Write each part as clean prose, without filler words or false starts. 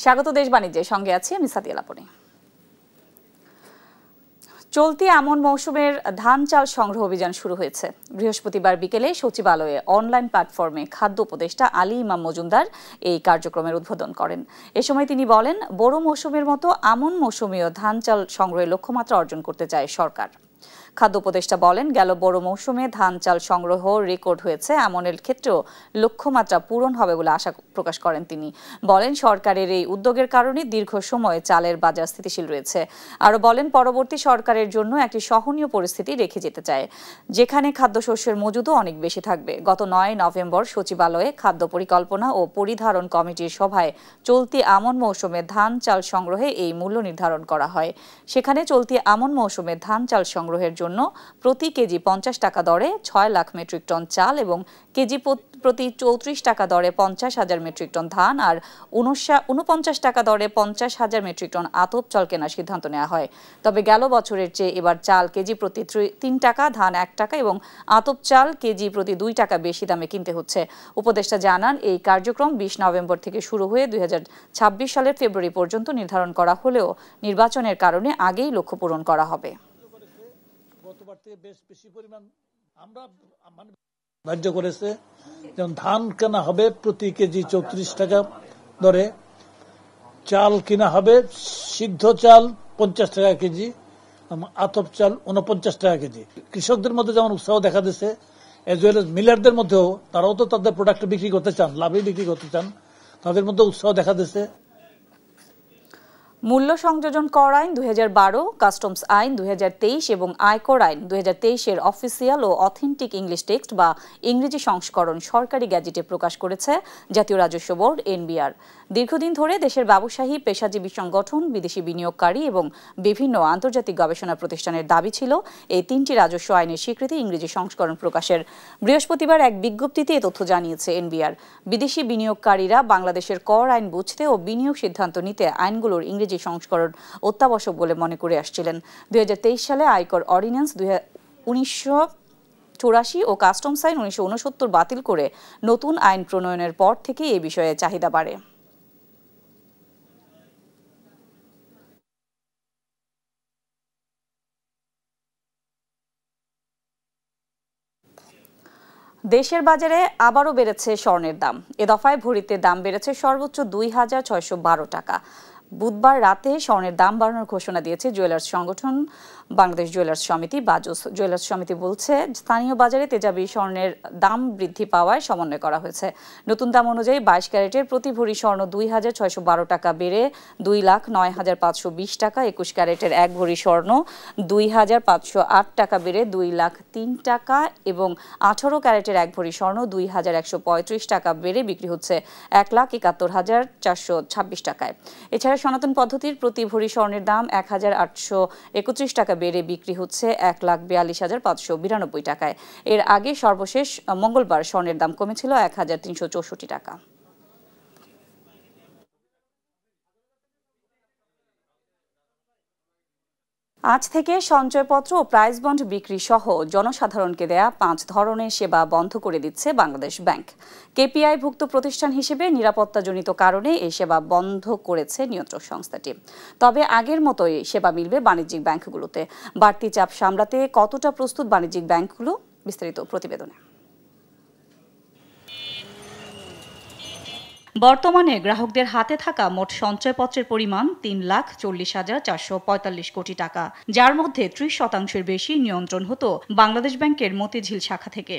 স্বাগত দেশ বাণিজ্যের সঙ্গে আছি আমি সাদিয়া লাপনি। চলতি আমন মৌসুমের ধান চাল সংগ্রহ অভিযান শুরু হয়েছে। বৃহস্পতিবার বিকেলে সচিবালয়ে অনলাইন প্ল্যাটফর্মে খাদ্য উপদেষ্টা আলী ইমাম মজুমদার এই কার্যক্রমের উদ্বোধন করেন। এ সময় তিনি বলেন, বড় মৌসুমের মতো আমন মৌসুমীয় ধান চাল সংগ্রহের লক্ষ্যমাত্রা অর্জন করতে চায় সরকার। খাদ্য উপদেষ্টা বলেন, গেল বড় মৌসুমে ধান চাল সংগ্রহ রেকর্ড হয়েছে, আমনের ক্ষেত্রেও লক্ষ্যমাত্রা পূরণ হবে বলে আশা প্রকাশ করেন তিনি। বলেন, সরকারের এই উদ্যোগের কারণে দীর্ঘ সময় চালের বাজার স্থিতিশীল রয়েছে। আরও বলেন, পরবর্তী সরকারের জন্য একটি সহনীয় পরিস্থিতি রেখে যেতে চায়, যেখানে খাদ্যশস্যের মজুদও অনেক বেশি থাকবে। গত 9 নভেম্বর সচিবালয়ে খাদ্য পরিকল্পনা ও পরিধারণ কমিটির সভায় চলতি আমন মৌসুমে ধান চাল সংগ্রহে এই মূল্য নির্ধারণ করা হয়। সেখানে চলতি আমন মৌসুমে ধান চাল সংগ্রহের জন্য প্রতি কেজি 50 টাকা দরে 6 লাখ মেট্রিক টন চাল এবং কেজি প্রতি 34 টাকা দরে 50,000 মেট্রিক টন ধান আর 49 টাকা দরে 50,000 মেট্রিক টন আতপ চাল কেনার সিদ্ধান্ত নেওয়া হয়। তবে গেল বছরের চেয়ে এবার চাল কেজি প্রতি 3 টাকা, ধান 1 টাকা এবং আতপ চাল কেজি প্রতি 2 টাকা বেশি দামে কিনতে হচ্ছে। উপদেষ্টা জানান, এই কার্যক্রম 20 নভেম্বর থেকে শুরু হয়ে 2026 সালের ফেব্রুয়ারি পর্যন্ত নির্ধারণ করা হলেও নির্বাচনের কারণে আগেই লক্ষ্য পূরণ করা হবে। বেশ বেশি পরিমাণ আমরা ধার্য করেছে, যেমন ধান কেনা হবে প্রতি কেজি 34 টাকা দরে, চাল কিনা হবে সিদ্ধ চাল 50 টাকা কেজি, আতপ চাল 49 টাকা কেজি। কৃষকদের মধ্যে যেমন উৎসাহ দেখা দিচ্ছে, এজ ওয়েল এজ মিলারদের মধ্যেও, তারাও তো তাদের প্রোডাক্ট বিক্রি করতে চান, লাভে বিক্রি করতে চান, তাদের মধ্যে উৎসাহ দেখা দিচ্ছে। মূল্য সংযোজন কর আইন 2012, কাস্টমস আইন 2023 এবং আয়কর আইন 2023-এর অফিসিয়াল ও অথেন্টিক ইংলিশ টেক্সট বা ইংরেজি সংস্করণ সরকারি গ্যাজেটে প্রকাশ করেছে জাতীয় রাজস্ব বোর্ড এনবিআর। দীর্ঘদিন ধরে দেশের ব্যবসায়ী, পেশাজীবী সংগঠন, বিদেশি বিনিয়োগকারী এবং বিভিন্ন আন্তর্জাতিক গবেষণা প্রতিষ্ঠানের দাবি ছিল এই 3টি রাজস্ব আইনের স্বীকৃতি ইংরেজি সংস্করণ প্রকাশের। বৃহস্পতিবার এক বিজ্ঞপ্তিতে এ তথ্য জানিয়েছে এনবিআর। বিদেশি বিনিয়োগকারীরা বাংলাদেশের কর আইন বুঝতে ও বিনিয়োগ সিদ্ধান্ত নিতে আইনগুলোর ইংরেজি সংস্করণ অত্যাবশ্যক বলে মনে করে আসছিলেন। 2023 সালে আয়কর অর্ডিন্যান্স 1984 ও কাস্টমস আইন 1969 বাতিল করে নতুন আইন প্রণয়নের পর থেকে এই বিষয়ে চাহিদা বাড়ে। দেশের বাজারে আবারও বেড়েছে স্বর্ণের দাম। এ দফায় ভরিতে দাম বেড়েছে সর্বোচ্চ 2,612 টাকা। বুধবার রাতে স্বর্ণের দাম বাড়ানোর ঘোষণা দিয়েছে জুয়েলার্স সংগঠন বাংলাদেশ জুয়েলার্স সমিতি বাজুস। জুয়েলার্স সমিতি বলছে, স্থানীয় বাজারে তেজাবি স্বর্ণের দাম বৃদ্ধি পাওয়ায় সমন্বয় করা হয়েছে। নতুন দাম অনুযায়ী 22 ক্যারেটের প্রতি ভরি স্বর্ণ 2,612 টাকা বেড়ে 2,09,520 টাকা, 21 ক্যারেটের 1 ভরি স্বর্ণ 2,508 টাকা বেড়ে 2,03,000 টাকা এবং 18 ক্যারেটের 1 ভরি স্বর্ণ 2,135 টাকা বেড়ে বিক্রি হচ্ছে 1,71,426 টাকায়। এছাড়া সনাতন পদ্ধতির প্রতি ভরি স্বর্ণের দাম 1,831 টাকা বেড়ে বিক্রি হচ্ছে 1,42,592 টাকায়। এর আগে সর্বশেষ মঙ্গলবার স্বর্ণের দাম কমেছিল 1,364 টাকা। আজ থেকে সঞ্চয়পত্র ও প্রাইজ বন্ড বিক্রি সহ জনসাধারণকে দেয়া 5 ধরনের সেবা বন্ধ করে দিচ্ছে বাংলাদেশ ব্যাংক। কেপিআই-ভুক্ত প্রতিষ্ঠান হিসেবে নিরাপত্তাজনিত কারণে এই সেবা বন্ধ করেছে নিয়ন্ত্রক সংস্থাটি। তবে আগের মতোই সেবা মিলবে বাণিজ্যিক ব্যাংকগুলোতে। বাড়তি চাপ সামলাতে কতটা প্রস্তুত বাণিজ্যিক ব্যাংকগুলো, বিস্তারিত প্রতিবেদনে। বর্তমানে গ্রাহকদের হাতে থাকা মোট সঞ্চয়পত্রের পরিমাণ 3,40,445 কোটি টাকা, যার মধ্যে 30% বেশি নিয়ন্ত্রণ হতো বাংলাদেশ ব্যাংকের মতিঝিল শাখা থেকে।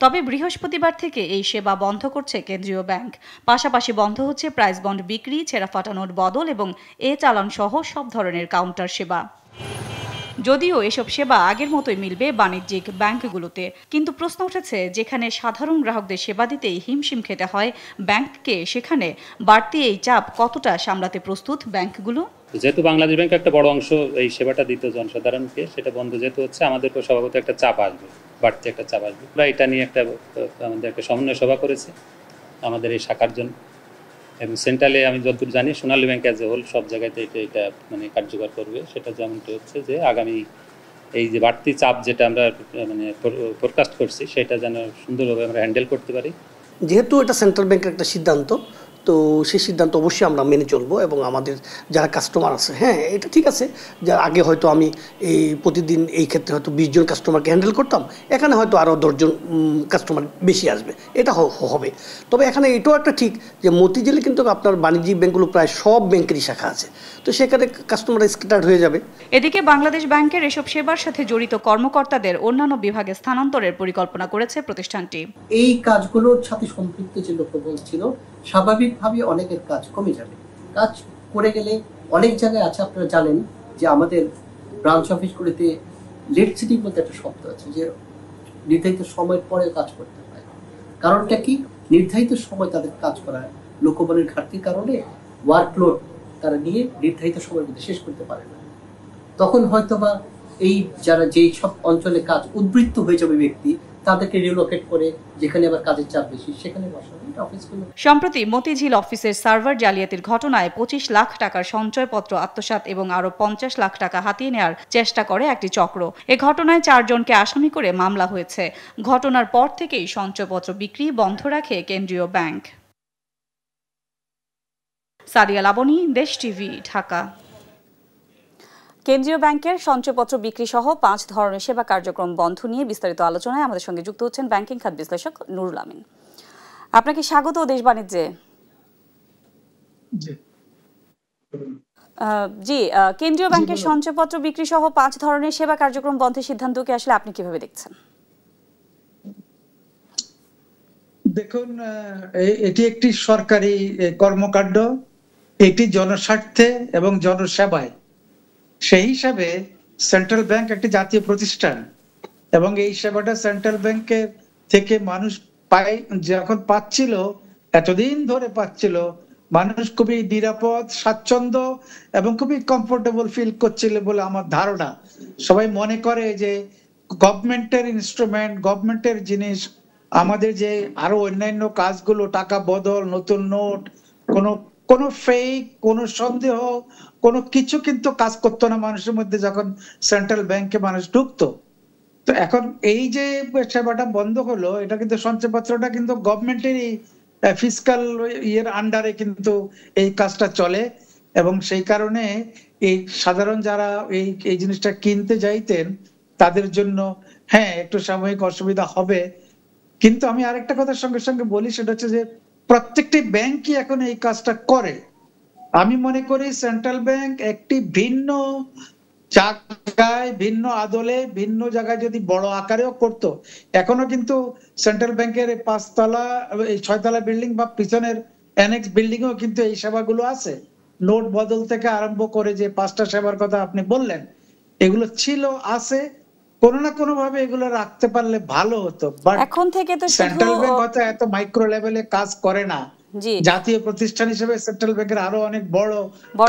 তবে বৃহস্পতিবার থেকে এই সেবা বন্ধ করছে কেন্দ্রীয় ব্যাংক। পাশাপাশি বন্ধ হচ্ছে প্রাইজ বন্ড বিক্রি, ছেঁড়া ফাটা নোট বদল এবং চালান সহ সব ধরনের কাউন্টার সেবা। যদিও এসব সেবা আগের মতোই মিলবে বাণিজ্যিক ব্যাংকগুলোতে, কিন্তু প্রশ্ন উঠেছে, যেখানে সাধারণ গ্রাহকদের সেবা দিতেই হিমশিম খেতে হয় ব্যাংককে, সেখানে বাড়তি এই চাপ কতটা সামলাতে প্রস্তুত ব্যাংকগুলো? যেহেতু বাংলাদেশ ব্যাংক একটা বড় অংশ এই সেবাটা দিত জনসাধারণকে, সেটা বন্ধ যেহেতু হচ্ছে, আমাদের স্বভাবত একটা চাপ আসবে, বাড়তি একটা চাপ আসবে। আমরা এটা নিয়ে আমাদের একটা সমন্বয় সভা করেছি আমাদের এই শাখার জন্য, এবং সেন্ট্রালে আমি যতদূর জানি সোনালী ব্যাংক অ্যাজ এ হোল সব জায়গাতে এটা মানে কার্যকর করবে। সেটা যেমনটি হচ্ছে যে আগামী এই যে বাড়তি চাপ যেটা আমরা মানে ফোরকাস্ট করছি, সেটা যেন সুন্দরভাবে আমরা হ্যান্ডেল করতে পারি। যেহেতু এটা সেন্ট্রাল ব্যাংকের একটা সিদ্ধান্ত, তো সেই সিদ্ধান্ত অবশ্যই আমরা মেনে চলবো এবং আমাদের যারা কাস্টমার আছে, হ্যাঁ এটা ঠিক আছে, যা আগে হয়তো আমি এই প্রতিদিন এই ক্ষেত্রে হয়তো 20 জন কাস্টমারকে হ্যান্ডেল করতাম, এখানে হয়তো আরও 10 জন কাস্টমার বেশি আসবে, এটা হবে। তবে এখানে এটাও একটা ঠিক যে মতিঝিলে কিন্তু আপনার বাণিজ্যিক ব্যাংকগুলো প্রায় সব ব্যাংকেরই শাখা আছে, তো সেখানে কাস্টমার স্ক্যাটার্ড হয়ে যাবে। এদিকে বাংলাদেশ ব্যাংকের এসব সেবার সাথে জড়িত কর্মকর্তাদের অন্যান্য বিভাগে স্থানান্তরের পরিকল্পনা করেছে প্রতিষ্ঠানটি। এই কাজগুলোর সাথে সম্পৃক্ত যে লোকবল ছিল, স্বাভাবিকভাবে অনেকের কাজ কমে যাবে। কাজ করে গেলে অনেক জায়গায় আছে, আপনারা জানেন যে আমাদের ব্রাঞ্চ অফিসগুলিতে লেট সিটিং বলতে একটা শব্দ আছে, যে নির্ধারিত সময়ের পরে কাজ করতে হয়। কারণটা কি? নির্ধারিত সময় তাদের কাজ করা লোকবলের ঘাটতির কারণে ওয়ার্কলোড তারা নিয়ে নির্ধারিত সময়ের মধ্যে শেষ করতে পারে না। তখন হয়তোবা এই যারা যেই সব অঞ্চলে কাজ উদ্বৃত্ত হয়ে যাবে ব্যক্তি, তাদেরকে রিলোকেট করে যেখানে আবার কাজের চাপ বেশি সেখানে বসানো। সম্প্রতি মতিঝিল অফিসের সার্ভার জালিয়াতির ঘটনায় 25 লাখ টাকার সঞ্চয়পত্র আত্মসাৎ এবং আরো 50 লাখ টাকা হাতিয়ে নেওয়ার চেষ্টা করে একটি চক্র। এ ঘটনায় 4 জনকে আসামি করে মামলা হয়েছে। ঘটনার পর থেকেই সঞ্চয়পত্র বিক্রি বন্ধ রাখে কেন্দ্রীয় ব্যাংক। সাদিয়া লাবনী, দেশ টিভি, ঢাকা। কেন্দ্রীয় ব্যাংকের সঞ্চয়পত্র বিক্রি সহ 5 ধরনের সেবা কার্যক্রম বন্ধ নিয়ে বিস্তারিত আলোচনায় আমাদের সঙ্গে যুক্ত হচ্ছেন ব্যাংকিং খাত বিশ্লেষক নুরুল আমিন। আপনাকে স্বাগত দেশ বাণিজ্যে। জি, কেন্দ্রীয় ব্যাংকের সঞ্চয়পত্র বিক্রি সহ 5 ধরনের সেবা কার্যক্রম বন্ধের সিদ্ধান্তকে আসলে আপনি কিভাবে দেখছেন? দেখুন, এটি একটি সরকারি কর্মকাণ্ড, এটি জনস্বার্থে এবং জনসেবায়। সেই হিসাবে সেন্ট্রাল ব্যাংক একটি জাতীয় প্রতিষ্ঠান এবং এই সেবাটা সেন্ট্রাল ব্যাংকের থেকে মানুষ যখন পাচ্ছিল, এতদিন ধরে পাচ্ছিল, মানুষ খুবই নিরাপদ, স্বাচ্ছন্দ্য এবং খুবই কমফোর্টেবল ফিল করছিল বলে আমার ধারণা। সবাই মনে করে যে গভর্নমেন্টের ইনস্ট্রুমেন্ট, গভর্নমেন্টের জিনিস, আমাদের যে আরো অন্যান্য কাজগুলো, টাকা বদল, নতুন নোট, কোনো ফেক, কোনো সন্দেহ, কোনো কিছু কিন্তু কাজ করতো না মানুষের মধ্যে যখন সেন্ট্রাল ব্যাংকে মানুষ ঢুকতো। তো এখন এই যে সেবাটা বন্ধ হলো, এটা কিন্তু সঞ্চয়পত্রটা কিন্তু গভর্নমেন্টেরই ফিসকাল ইয়ের আন্ডারে কিন্তু এই কাজটা চলে এবং সেই কারণে এই সাধারণ যারা এই জিনিসটা কিনতে যাইতেন তাদের জন্য হ্যাঁ একটু সাময়িক অসুবিধা হবে। কিন্তু আমি আরেকটা কথার সঙ্গে সঙ্গে বলি, সেটা হচ্ছে যে প্রত্যেকটি ব্যাংকই এখন এই কাজটা করে। আমি মনে করি সেন্ট্রাল ব্যাংক একটি ভিন্ন জায়গায়, ভিন্ন আদলে, ভিন্ন জায়গায় যদি বড় আকারেও করতো, এখনো কিন্তু সেন্ট্রাল ব্যাংকের 5 তলা, 6 তলা বিল্ডিং বা পিছনের অ্যানেক্স বিল্ডিং এও কিন্তু এই সেবাগুলো আছে। নোট বদল থেকে আরম্ভ করে যে 5টা সেবার কথা আপনি বললেন, এগুলো ছিল, আছে। কোনো না কোনো ভাবে এগুলো রাখতে পারলে ভালো হতো। বাট এখন থেকে তো সেন্ট্রাল ব্যাংক হয়তো এত মাইক্রো লেভেলে কাজ করে না। জি, জাতীয় প্রতিষ্ঠান হিসেবে সেন্ট্রাল ব্যাংকের আরো অনেক বড়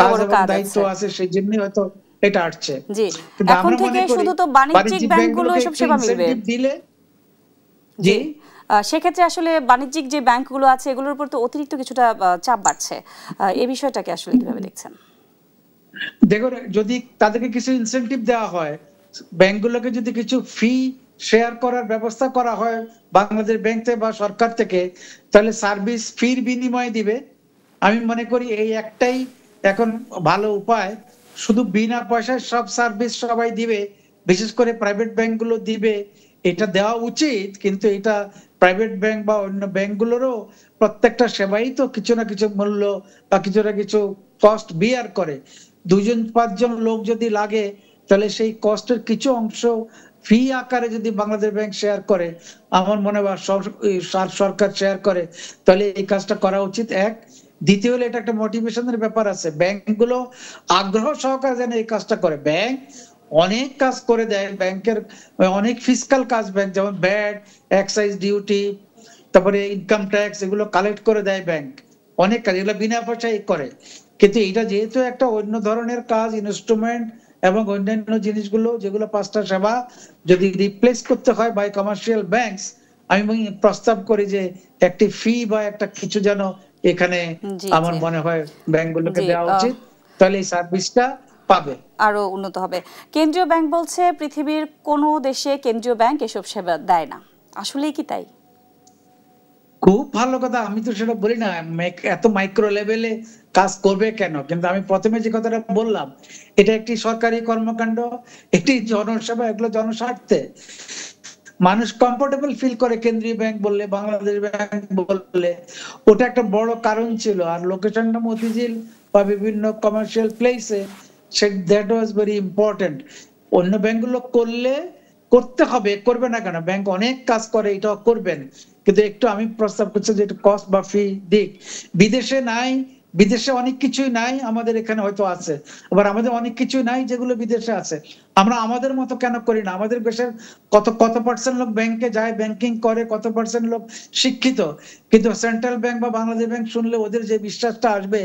কাজ এবং দায়িত্ব আছে, সেই জন্য হয়তো এটা আসছে। জি, এখন থেকে শুধু তো বাণিজ্যিক ব্যাংকগুলো এসব সেবা মিলবে দিলে। জি, সেক্ষেত্রে আসলে বাণিজ্যিক যে ব্যাংকগুলো আছে এগুলোর উপর তো অতিরিক্ত কিছুটা চাপ বাড়ছে। এই বিষয়টাকে আসলে কিভাবে দেখছেন? দেখুন, যদি তাদেরকে কিছু ইনসেনটিভ দেওয়া হয়, ব্যাংকগুলোকে যদি কিছু ফি শেয়ার করার ব্যবস্থা করা হয় বাংলাদেশ ব্যাংক থেকে বা সরকার থেকে, তাহলে সার্ভিস ফির বিনিময়ে দিবে। আমি মনে করি এই একটাই এখন ভালো উপায়। শুধু বিনা পয়সায় সব সার্ভিস সবাই দিবে, বিশেষ করে প্রাইভেট ব্যাংকগুলো দিবে, এটা দেওয়া উচিত। কিন্তু এটা প্রাইভেট ব্যাংক বা অন্য ব্যাংকগুলোরও প্রত্যেকটা সেবাই তো কিছু না কিছু মূল্য বা কিছু না কিছু কস্ট বিয়ার করে। 2-5 জন লোক যদি লাগে, তাহলে সেই কস্টের কিছু অংশ ফি আকারে যদি বাংলাদেশ ব্যাংক শেয়ার করে, আমার মনে হয় সরকার শেয়ার করে, তাহলে এই কাজটা করা উচিত। এক, দ্বিতীয় হলো এটা একটা মোটিভেশনের ব্যাপার আছে, ব্যাংকগুলো আগ্রহ সহকারে যেন এই কাজটা করে। ব্যাংক অনেক কাজ করে দেয়, ব্যাংকের অনেক ফিসকাল কাজ, ব্যাংক যেমন ভ্যাট, এক্সাইজ ডিউটি, তারপরে ইনকাম ট্যাক্স, এগুলো কালেক্ট করে দেয় ব্যাংক, অনেক কাজ, এগুলো বিনা পয়সায় করে। কিন্তু এটা যেহেতু একটা অন্য ধরনের কাজ, ইনস্ট্রুমেন্ট এবং অন্যান্য জিনিসগুলো যেগুলো 5টা সেবা যদি রিপ্লেস করতে হয় বাই কমার্শিয়াল ব্যাংকস, আমি প্রস্তাব করি যে একটি ফি বা একটা কিছু যেন এখানে আমার মনে হয় ব্যাংকগুলোকে দেওয়া উচিত, তাহলে এই সার্ভিসটা পাবে, আরো উন্নত হবে। কেন্দ্রীয় ব্যাংক বলছে পৃথিবীর কোনো দেশে কেন্দ্রীয় ব্যাংক এসব সেবা দেয় না, আসলেই কি তাই? খুব ভালো কথা, আমি তো সেটা বলি না এত মাইক্রো লেভেলে কাজ করবে কেন, কিন্তু আমি প্রথমে যে কথাটা বললাম এটা একটি সরকারি কর্মকাণ্ড, একটি জনসেবা, এগুলো জনস্বার্থে। মানুষ কমফোর্টেবল ফিল করে কেন্দ্রীয় ব্যাংক বললে, বাংলাদেশ ব্যাংক বললে, ওটা একটা বড় কারণ ছিল। আর লোকেশনটা মতিঝিল বা বিভিন্ন কমার্শিয়াল প্লেসে, দ্যাট ওয়াজ ভেরি ইম্পর্টেন্ট। অন্য ব্যাংকগুলো করতে হবে, করবে না কেন, ব্যাংক অনেক কাজ করে, এটাও করবেন, কিন্তু একটু আমি প্রস্তাব করছি যে একটু কস্ট বা ফি দিক। বিদেশে নাই, বিদেশে অনেক কিছুই নাই, আমাদের এখানে হয়তো আছে, আবার আমাদের অনেক কিছুই নাই যেগুলো বিদেশে আছে। আমরা আমাদের মতো কেন করি না? আমাদের দেশের কত পার্সেন্ট লোক ব্যাংকে যায়, ব্যাংকিং করে, কত পার্সেন্ট লোক শিক্ষিত, কিন্তু সেন্ট্রাল ব্যাংক বা বাংলাদেশ ব্যাংক শুনলে ওদের যে বিশ্বাসটা আসবে,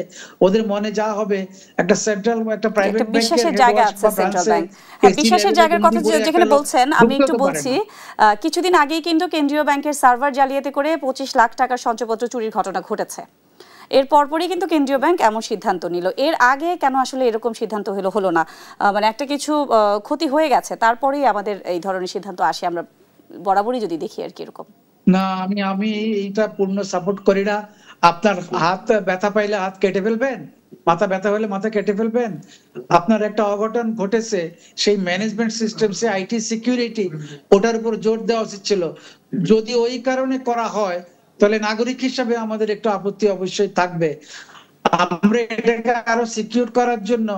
ওদের মনে যা হবে, একটা সেন্ট্রাল একটা প্রাইভেট ব্যাংকের বিশ্বাসের জায়গা আছে সেন্ট্রাল ব্যাংক। হ্যাঁ, বিশ্বাসের জায়গার কথা যেখানে বলছেন, আমি একটু বলছি, কিছুদিন আগেই কিন্তু কেন্দ্রীয় ব্যাংকের সার্ভার জালিয়াতি করে 25 লাখ টাকার সঞ্চয়পত্র চুরির ঘটনা ঘটেছে। এর পরপরই কিন্তু কেন্দ্রীয় ব্যাংক এমন সিদ্ধান্ত নিল। এর আগে কেন আসলে এরকম সিদ্ধান্ত হলো না? মানে একটা কিছু ক্ষতি হয়ে গেছে, তারপরেই আমাদের এই ধরনের সিদ্ধান্ত আসে, আমরা বরাবরই যদি দেখি আর কি এরকম। না, আমি এইটা পূর্ণ সাপোর্ট করি না। আপনার হাত ব্যথা পাইলে হাত কেটে ফেলবেন, মাথা ব্যথা হলে মাথা কেটে ফেলবেন। আপনার একটা অঘটন ঘটেছে, সেই management system, say IT security, ওটার উপর জোর দেওয়া উচিত ছিল। যদি ওই কারণে করা হয় তাহলে নাগরিক হিসাবে আমাদের একটু আপত্তি অবশ্যই থাকবে। আমরা এটাকে আরো সিকিউর করার জন্য,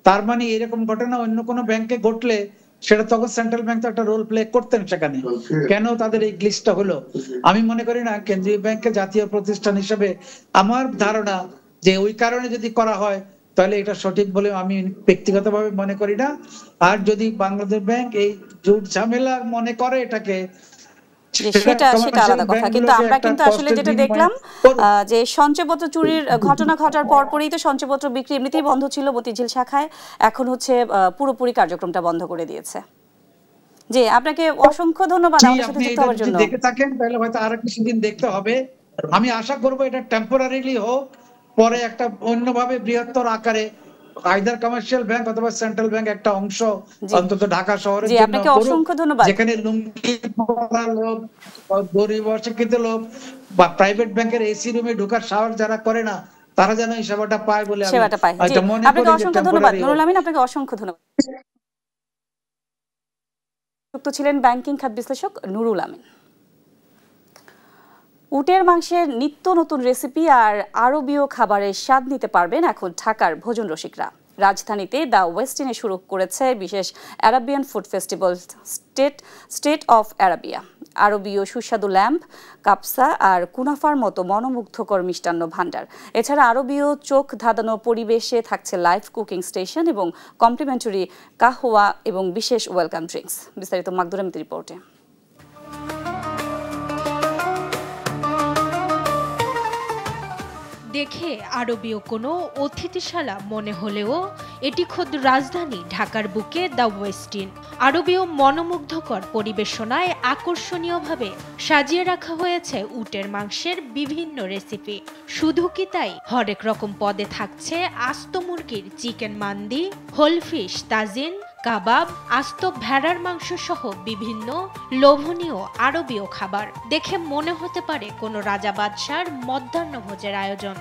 তার মানে এরকম ঘটনা অন্য কোনো ব্যাংকে ঘটলে সেটা তখন সেন্ট্রাল ব্যাংক তো একটা রোল প্লে করতেন সেখানে, কেন তাদের এই গ্লিচটা হলো? আমি মনে করি না কেন্দ্রীয় ব্যাংককে জাতীয় প্রতিষ্ঠান হিসেবে, আমার ধারণা যে ওই কারণে যদি করা হয় তাহলে এটা সঠিক বলে আমি ব্যক্তিগতভাবে মনে করি না। আর যদি বাংলাদেশ ব্যাংক এই জুট ঝামেলা মনে করে এটাকে, সেটা আলাদা কথা, কিন্তু আমরা কিন্তু আসলে যেটা দেখলাম যে সঞ্চয়পত্র চুরির ঘটনা ঘটার পরপরই তো সঞ্চয়পত্র বিক্রি এমনিতেই বন্ধ ছিল মতিঝিল শাখায়, এখন হচ্ছে পুরোপুরি কার্যক্রমটা বন্ধ করে দিয়েছে। জি, আপনাকে অসংখ্য ধন্যবাদ আমাদের সাথে যুক্ত হওয়ার জন্য। দেখে থাকেন তাহলে হয়তো আরো কিছুদিন দেখতে হবে। আমি আশা করব এটা টেম্পোরারিলি হোক, পরে একটা অন্যভাবে বৃহত্তর আকারে আইদার কমার্শিয়াল ব্যাংক অথবা সেন্ট্রাল ব্যাংক একটা অংশ অন্তত ঢাকা শহরের জন্য, আপনাকে অসংখ্য ধন্যবাদ। যেখানে লুঙ্গি পরা লোক, গরিব অশিক্ষিত লোক বা প্রাইভেট ব্যাংকের এসি রুমে ঢোকার সাহস যারা করে না, তারা যেন এই সেবাটা পায় বলে আমি মনে করি। আপনাকে অসংখ্য ধন্যবাদ নুরুল আমিন, আপনাকে অসংখ্য ধন্যবাদ। যুক্ত ছিলেন ব্যাংকিং খাত বিশ্লেষক নুরুল আমিন। উটের মাংসের নিত্য নতুন রেসিপি আর আরবীয় খাবারের স্বাদ নিতে পারবেন এখন ঢাকার ভোজন রসিকরা। রাজধানীতে দ্য ওয়েস্টিনে শুরু করেছে বিশেষ Arabian food festival state of Arabia. আরবীয় সুস্বাদু ল্যাম্প, কাপসা আর কুনাফার মতো মনোমুগ্ধকর মিষ্টান্ন ভাণ্ডার। এছাড়া আরবীয় চোখ ধাঁধানো পরিবেশে থাকছে লাইভ কুকিং স্টেশন এবং কমপ্লিমেন্টারি কাহওয়া এবং বিশেষ ওয়েলকাম ড্রিঙ্কস। বিস্তারিত মাকদুরামির রিপোর্টে। দেখে আরবীয় কোনো অতিথিশালা মনে হলেও এটি খোদ রাজধানী ঢাকার বুকে দ্য ওয়েস্টিন। আরবীয় মনোমুগ্ধকর পরিবেশনায় আকর্ষণীয়ভাবে সাজিয়ে রাখা হয়েছে উটের মাংসের বিভিন্ন রেসিপি। শুধু কি তাই, হরেক রকম পদে থাকছে আস্ত মুরগির chicken mandi, whole fish tagine, কাবাব, আস্ত ভেড়ার মাংস সহ বিভিন্ন লোভনীয় আরবীয় খাবার। দেখে মনে হতে পারে কোনো রাজা বাদশার মধ্যাহ্নভোজের আয়োজন।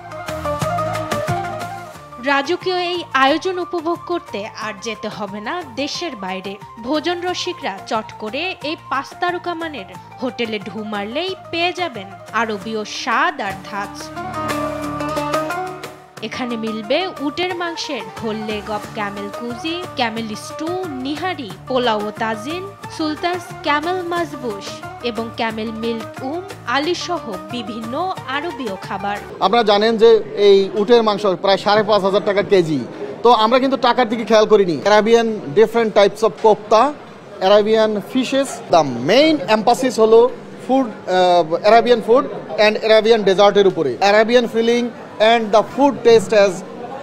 রাজকীয় এই আয়োজন উপভোগ করতে আর যেতে হবে না দেশের বাইরে। ভোজন রসিকরা চট করে এই 5 তারকা মানের হোটেলে ঢু মারলেই পেয়ে যাবেন আরবীয় স্বাদ আর ধাঁচ। এখানে মিলবে উটের মাংসের whole leg of camel quzi, camel stew, নিহারি, পোলাও তাজিন, সুলতানস ক্যামেল মাজবুশ এবং ক্যামেল মিল্ক আলি সহ বিভিন্ন আরবীয় খাবার। আপনারা জানেন যে এই উটের মাংস প্রায় 5,500 টাকা কেজি, তো আমরা কিন্তু টাকার দিকে খেয়াল করিনি। অ্যারাবিয়ান ডিফারেন্ট টাইপস অফ কোফতা, Arabian fishes. The main emphasis হলো food, Arabian food and Arabian ডেজার্টের উপরে। Arabian feeling and the food taste as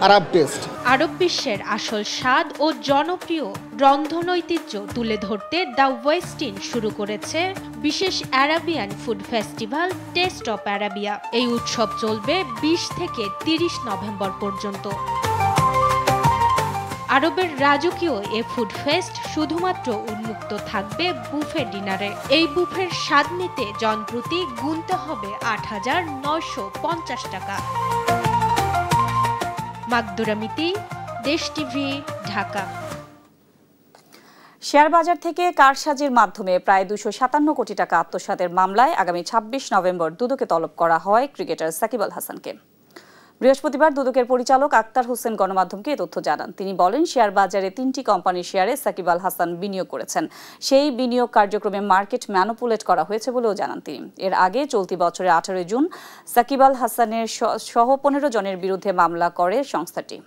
Arab taste. আরব বিশ্বের আসল স্বাদ ও জনপ্রিয় রন্ধন ঐতিহ্য তুলে ধরতে দ্য ওয়েস্টিন শুরু করেছে বিশেষ Arabian food festival test of Arabia. এই উৎসব চলবে 20 থেকে 30 নভেম্বর পর্যন্ত। আরবের রাজকীয় এ ফুড ফেস্ট শুধুমাত্র উন্মুক্ত থাকবে বুফে ডিনারে। এই বুফের স্বাদ নিতে জনপ্রতি গুনতে হবে ৮,৯৫০ টাকা। মাকদুরা মিতি, দেশ টিভি, ঢাকা। শেয়ার বাজার থেকে কারসাজির মাধ্যমে প্রায় ২৫৭ কোটি টাকা আত্মসাতের মামলায় আগামী ২৬ নভেম্বর দুদকে তলব করা হয় ক্রিকেটার সাকিব আল হাসানকে। বৃহস্পতিবার দুদকের পরিচালক আক্তার হোসেন গণমাধ্যমকে এ তথ্য জানান। তিনি বলেন, শেয়ার বাজারে ৩টি কোম্পানির শেয়ারে সাকিব আল হাসান বিনিয়োগ করেছেন। সেই বিনিয়োগ কার্যক্রমে মার্কেট ম্যানুপুলেট করা হয়েছে বলেও জানান তিনি। এর আগে চলতি বছরের ১৮ জুন সাকিব আল হাসানের সহ ১৫ জনের বিরুদ্ধে মামলা করে সংস্থাটি।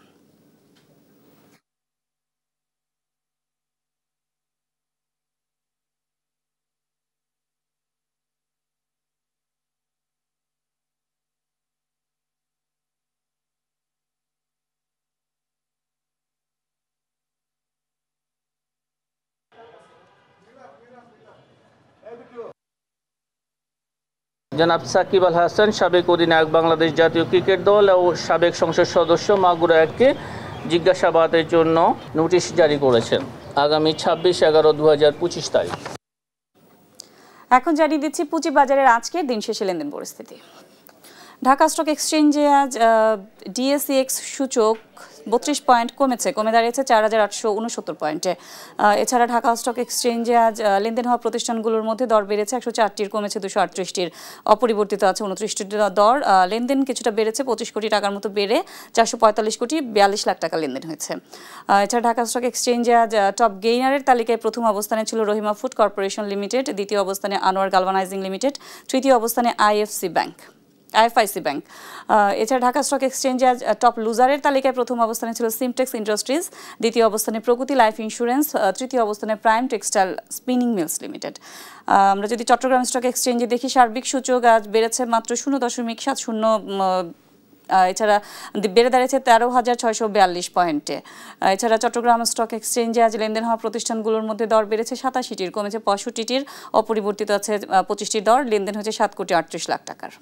জনাব সাকিব আল হাসান, সাবেক অধিনায়ক বাংলাদেশ জাতীয় ক্রিকেট দল ও সাবেক সংসদ সদস্য মাগুরা ১কে জিজ্ঞাসাবাদের জন্য নোটিশ জারি করেছেন আগামী ২৬/১১/২০২৫ তারিখ। এখন জানিয়ে দিচ্ছি পুঁজিবাজারের আজকের দিন শেষে লেনদেন পরিস্থিতি। ঢাকা স্টক এক্সচেঞ্জে আজ ডিএসইএক্স সূচক ৩২ পয়েন্ট কমে দাঁড়িয়েছে ৪,৮৬৯ পয়েন্টে। এছাড়া ঢাকা স্টক এক্সচেঞ্জে আজ লেনদেন হওয়া প্রতিষ্ঠানগুলোর মধ্যে দর বেড়েছে ১০৪টির, কমেছে ২৩৮টির, অপরিবর্তিত আছে ২৯টির দর। লেনদেন কিছুটা বেড়েছে ২৫ কোটি টাকার মতো, বেড়ে ৪৪৫ কোটি ৪২ লাখ টাকা লেনদেন হয়েছে। এছাড়া ঢাকা স্টক এক্সচেঞ্জে আজ টপ গেইনারের তালিকায় প্রথম অবস্থানে ছিল রহিমা ফুড কর্পোরেশন লিমিটেড, দ্বিতীয় অবস্থানে আনোয়ার গালভানাইজিং লিমিটেড, তৃতীয় অবস্থানে আইএফআইসি ব্যাংক। এছাড়া ঢাকা স্টক এক্সচেঞ্জে আজ টপ লুজারের তালিকায় প্রথম অবস্থানে ছিল সিমটেক্স ইন্ডাস্ট্রিজ, দ্বিতীয় অবস্থানে প্রগতি লাইফ ইন্স্যুরেন্স, তৃতীয় অবস্থানে prime textile spinning mills limited. আমরা যদি চট্টগ্রাম স্টক এক্সচেঞ্জে দেখি, সার্বিক সূচক আজ বেড়েছে মাত্র 0.70। এছাড়া বেড়ে দাঁড়িয়েছে ১৩,৬৪২ পয়েন্টে। এছাড়া চট্টগ্রাম স্টক এক্সচেঞ্জে আজ লেনদেন হওয়া প্রতিষ্ঠানগুলোর মধ্যে দর বেড়েছে ৮৭টির, কমেছে ৬৫টির, অপরিবর্তিত আছে ২৫টির দর, লেনদেন হয়েছে ৭,৩৮ লাখ টাকার।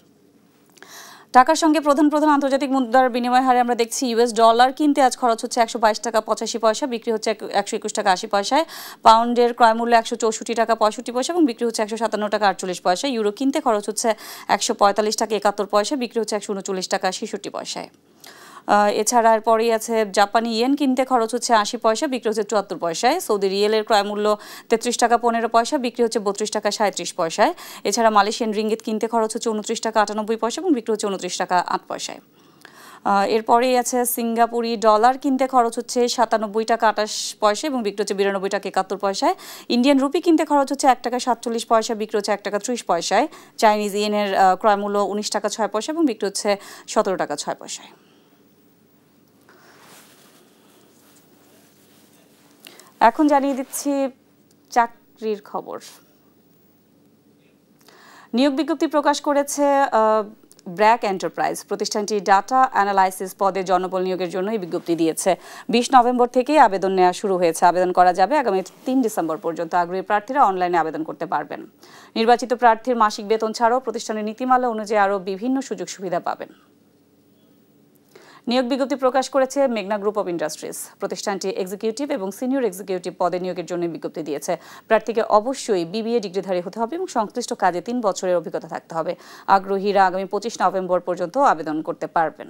টাকার সঙ্গে প্রধান আন্তর্জাতিক মুদ্রার বিনিময় হারে আমরা দেখছি, ইউএস ডলার কিনতে আজ খরচ হচ্ছে ১২২ টাকা ৮৫ পয়সা, বিক্রি হচ্ছে ১২১ টাকা ৮০ পয়সায়। পাউন্ডের ক্রয় মূল্য ১৬৪ টাকা ৬৫ পয়সা এবং বিক্রি হচ্ছে ১৫৭ টাকা ৪৮ পয়সা। ইউরো কিনতে খরচ হচ্ছে ১৪৫ টাকা ৭১ পয়সা, বিক্রি হচ্ছে ১৩৯ টাকা ৬৬ পয়সায়। এছাড়া এরপরেই আছে জাপানি ইয়েন, কিনতে খরচ হচ্ছে ৮০ পয়সা, বিক্রি হচ্ছে ৭৪ পয়সায়। সৌদি রিয়েলের ক্রয় মূল্য ৩৩ টাকা ১৫ পয়সা, বিক্রি হচ্ছে ৩২ টাকা ৩৭ পয়সায়। এছাড়া মালয়েশিয়ান রিঙ্গিত কিনতে খরচ হচ্ছে ২৯ টাকা ৯৮ পয়সা এবং বিক্রি হচ্ছে ২৯ টাকা ৮ পয়সায়। এরপরেই আছে সিঙ্গাপুরি ডলার, কিনতে খরচ হচ্ছে ৯৭ টাকা ২৮ পয়সা এবং বিক্রি হচ্ছে ৯২ টাকা ৭১ পয়সায়। ইন্ডিয়ান রুপি কিনতে খরচ হচ্ছে ১ টাকা ৪৭ পয়সা, বিক্রি হচ্ছে ১ টাকা ৩০ পয়সায়। চাইনিজ ইয়েনের ক্রয় মূল্য ১৯ টাকা ৬ পয়সা এবং বিক্রি হচ্ছে ১৭ টাকা ৬ পয়সায়। এখন জানিয়ে দিচ্ছি চাকরির খবর। নিয়োগ বিজ্ঞপ্তি প্রকাশ করেছে ব্র্যাক এন্টারপ্রাইজ। প্রতিষ্ঠানটি ডাটা অ্যানালাইসিস পদে জনবল নিয়োগের জন্য এই বিজ্ঞপ্তি দিয়েছে। ২০ নভেম্বর থেকেই আবেদন নেওয়া শুরু হয়েছে। আবেদন করা যাবে আগামী ৩ ডিসেম্বর পর্যন্ত। আগ্রহী প্রার্থীরা অনলাইনে আবেদন করতে পারবেন। নির্বাচিত প্রার্থীর মাসিক বেতন ছাড়াও প্রতিষ্ঠানের নীতিমালা অনুযায়ী আরও বিভিন্ন সুযোগ সুবিধা পাবেন। নিয়োগ বিজ্ঞপ্তি প্রকাশ করেছে মেঘনা গ্রুপ অব ইন্ডাস্ট্রিজ। প্রতিষ্ঠানটি এক্সিকিউটিভ এবং সিনিয়র এক্সিকিউটিভ পদে নিয়োগের জন্য বিজ্ঞপ্তি দিয়েছে। প্রার্থীকে অবশ্যই বিবিএ ডিগ্রিধারী হতে হবে এবং সংশ্লিষ্ট কাজে ৩ বছরের অভিজ্ঞতা থাকতে হবে। আগ্রহীরা আগামী ২৫ নভেম্বর পর্যন্ত আবেদন করতে পারবেন।